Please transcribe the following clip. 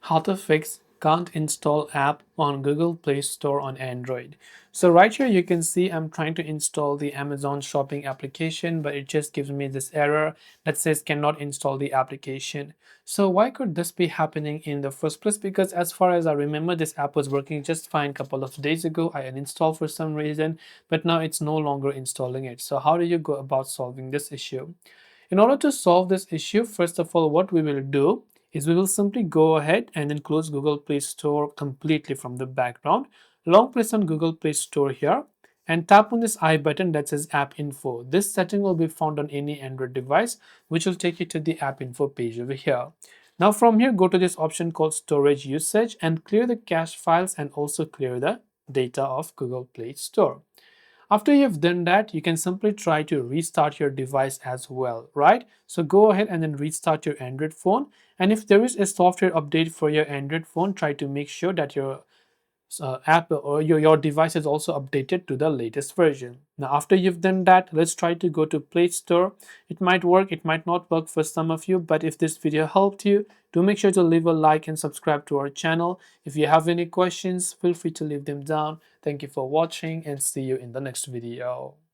How to fix can't install app on Google Play Store on Android. So right here you can see I'm trying to install the Amazon shopping application, but it just gives me this error that says cannot install the application. So why could this be happening in the first place? Because as far as I remember, this app was working just fine a couple of days ago. I uninstalled for some reason, but now it's no longer installing it. So how do you go about solving this issue? In order to solve this issue, first of all, what we will do is we will simply go ahead and then close Google Play Store completely from the background. Long press on Google Play Store here and tap on this I button that says App Info. This setting will be found on any Android device, which will take you to the App Info page over here. Now from here, go to this option called Storage Usage and clear the cache files and also clear the data of Google Play Store. After you've done that, you can simply try to restart your device as well, right? So go ahead and then restart your Android phone. And if there is a software update for your Android phone, try to make sure that your app or your device is also updated to the latest version. Now, after you've done that, let's try to go to Play Store. It might work, it might not work for some of you, but if this video helped you, do make sure to leave a like and subscribe to our channel. If you have any questions, feel free to leave them down. Thank you for watching and see you in the next video.